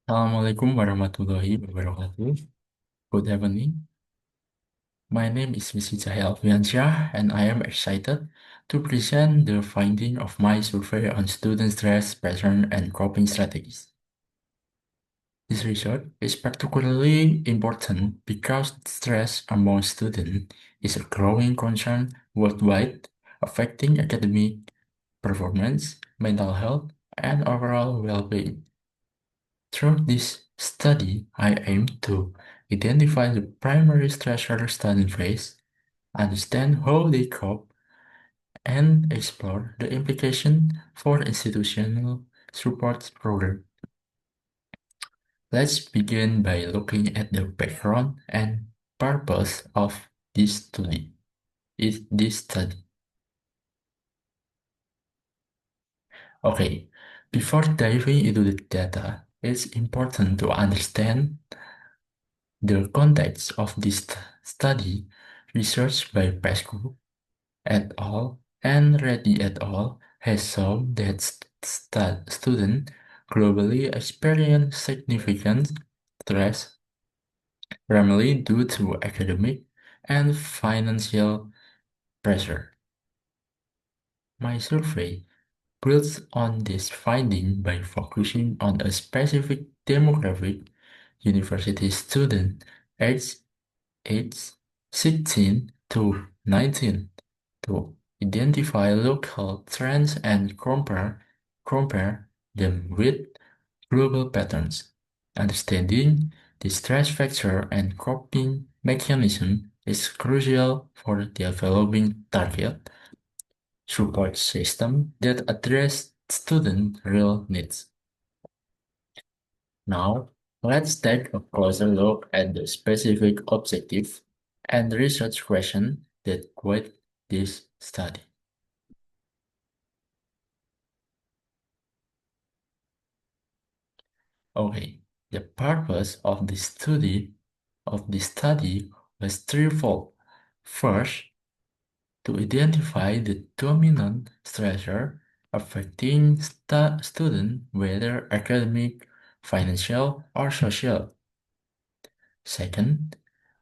Assalamualaikum warahmatullahi wabarakatuh. Good evening. My name is Mr. Cahaya Alfiansyah, and I am excited to present the finding of my survey on student stress pattern and coping strategies. This research is particularly important because stress among students is a growing concern worldwide, affecting academic performance, mental health, and overall well-being. Through this study, I aim to identify the primary stressors students face, understand how they cope, and explore the implications for institutional support programs. Let's begin by looking at the background and purpose of this study. Okay, before diving into the data, it's important to understand the context of this study. Research by Pascu et al. And Reddy et al. Has shown that students globally experience significant stress, primarily due to academic and financial pressure. My survey builds on this finding by focusing on a specific demographic: university student aged 16 to 19, to identify local trends and compare them with global patterns. Understanding the stress factor and coping mechanism is crucial for developing target support systems that address student real needs. Now, let's take a closer look at the specific objective and research question that guide this study. Okay, the purpose of this study was threefold. First, to identify the dominant stressor affecting students, whether academic, financial, or social. Second,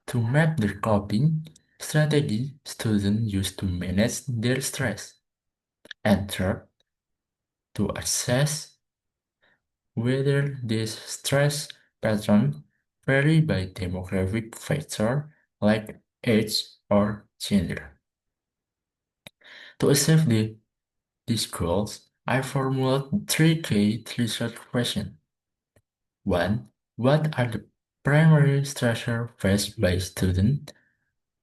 to map the coping strategy students use to manage their stress. And third, to assess whether this stress pattern vary by demographic factor like age or gender. To achieve these goals, I formulated three key research questions. 1. What are the primary stressors faced by students?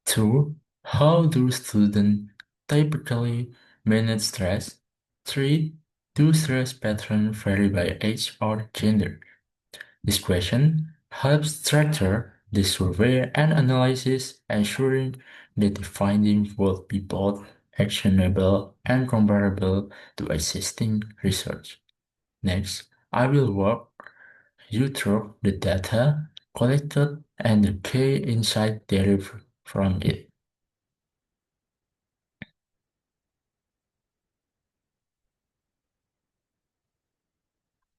2. How do students typically manage stress? 3. Do stress patterns vary by age or gender? This question helps structure the survey and analysis, ensuring that the findings will be both actionable and comparable to existing research. Next, I will walk you through the data collected and the key insights derived from it.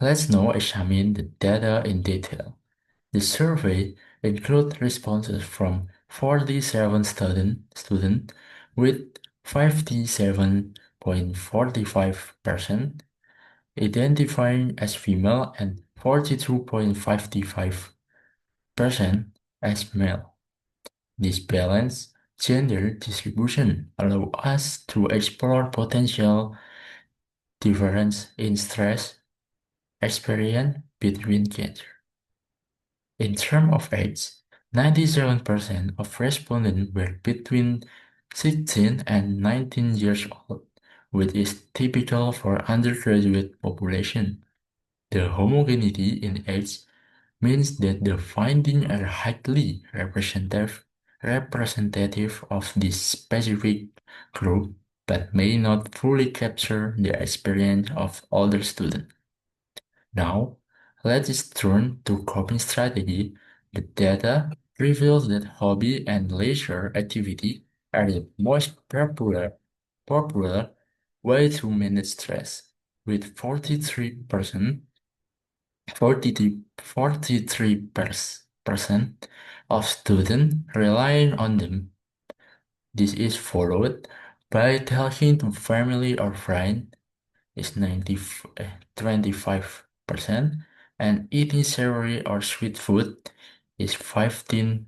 Let's now examine the data in detail. The survey includes responses from 47 students with 57.45% identifying as female and 42.55% as male. This balanced gender distribution allows us to explore potential difference in stress experience between genders. In terms of age, 97% of respondents were between 16 and 19 years old, which is typical for undergraduate population. The homogeneity in age means that the findings are highly representative of this specific group, but may not fully capture the experience of older students. Now, let's turn to coping strategy. The data reveals that hobby and leisure activity are the most popular way to manage stress, with 43% 43% of students relying on them. This is followed by talking to family or friend is 25%, and eating savory or sweet food is 15%.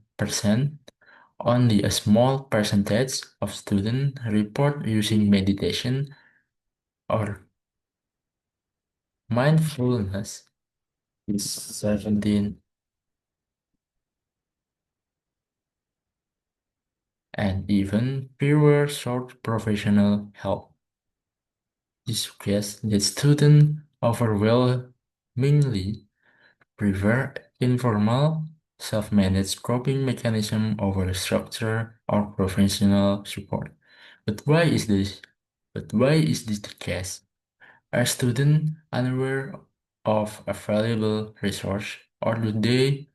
Only a small percentage of students report using meditation or mindfulness is 17, and even fewer sought professional help. This suggests that students overwhelmingly prefer informal, self-managed coping mechanism over structure or professional support. But why is this? But why is this the case? Are students unaware of a valuable resource, or do they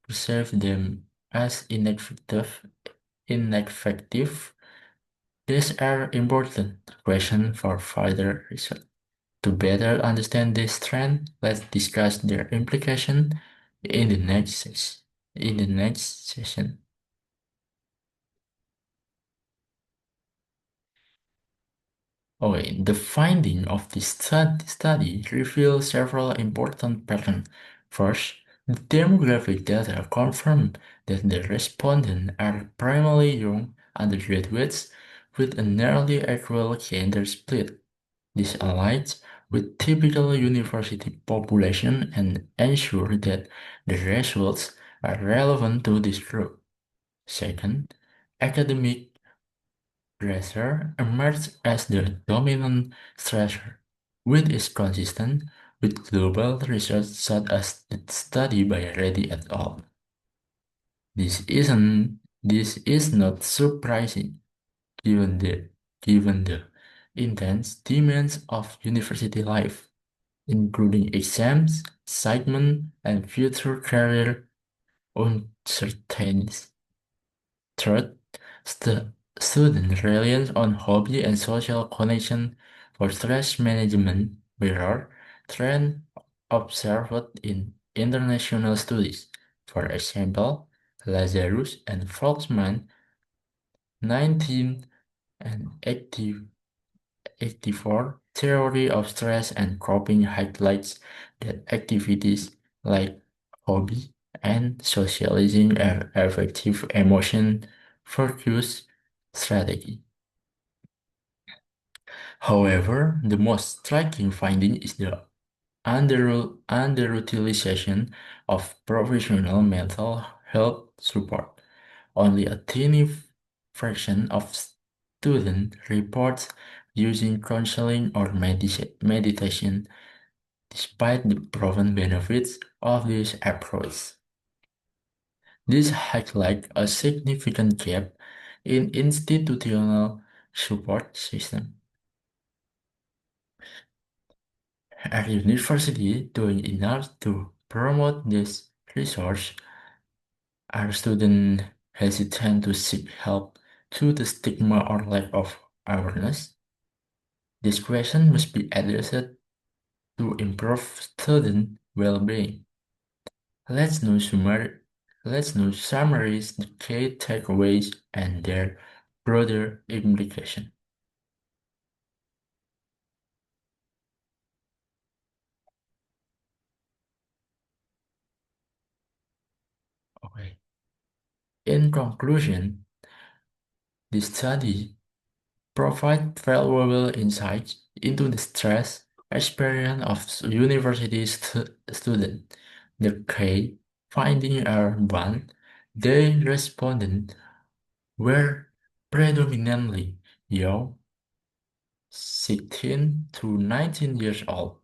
perceive them as ineffective? Ineffective? These are important questions for further research. To better understand this trend, let's discuss their implication in the next session. Okay, the finding of this study reveals several important patterns. First, the demographic data confirm that the respondents are primarily young undergraduates with a nearly equal gender split. This aligns with typical university population and ensures that the results are relevant to this group. Second, academic pressure emerged as the dominant stressor, which is consistent with global research such as the study by Reddy et al. This is not surprising given the intense demands of university life, including exams, assignment, and future career uncertainties. Third, student reliance on hobby and social connection for stress management mirror trend observed in international studies. For example, Lazarus and Volksman 19 and 84 theory of stress and coping highlights that activities like hobby and socializing are effective emotion focus strategy. However, the most striking finding is the underutilization of professional mental health support. Only a tiny fraction of students report using counseling or meditation, despite the proven benefits of this approach. This highlights a significant gap in institutional support system. Are universities doing enough to promote this resource? Are students hesitant to seek help due to stigma or lack of awareness? This question must be addressed to improve student well-being. Let's now summarize the key takeaways and their broader implication. Okay. In conclusion, this study provides valuable insights into the stress experience of university students. The key findings are one, they responded were predominantly young, 16 to 19 years old,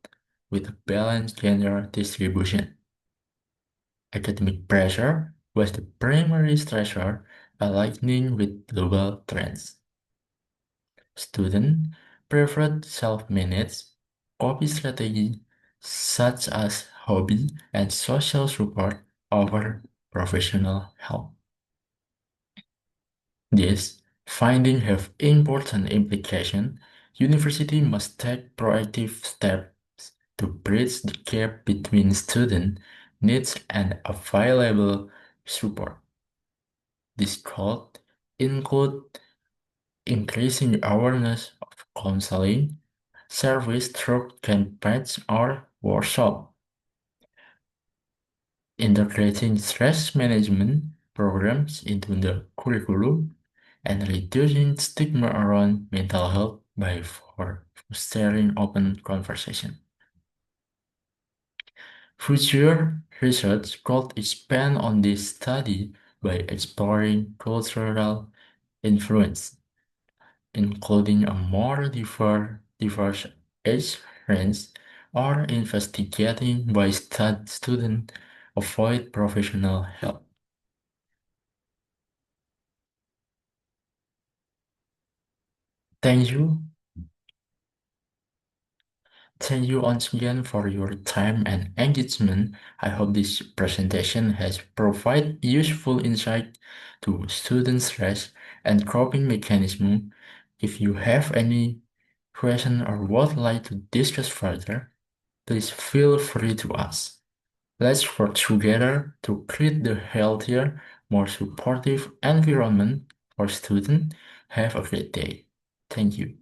with a balanced gender distribution. Academic pressure was the primary stressor, aligning with global trends. Students preferred self-managed copy strategies such as hobby and social support over professional help. These findings have important implications. University must take proactive steps to bridge the gap between student needs and available support. This could include increasing awareness of counseling service through campaigns or workshops, integrating stress management programs into the curriculum, and reducing stigma around mental health by fostering open conversation. Future research could expand on this study by exploring cultural influence, including a more diverse age range, or investigating why students avoid professional help. Thank you. Thank you once again for your time and engagement. I hope this presentation has provided useful insight to student stress and coping mechanism. If you have any question or would like to discuss further, please feel free to ask. Let's work together to create the healthier, more supportive environment for students. Have a great day. Thank you.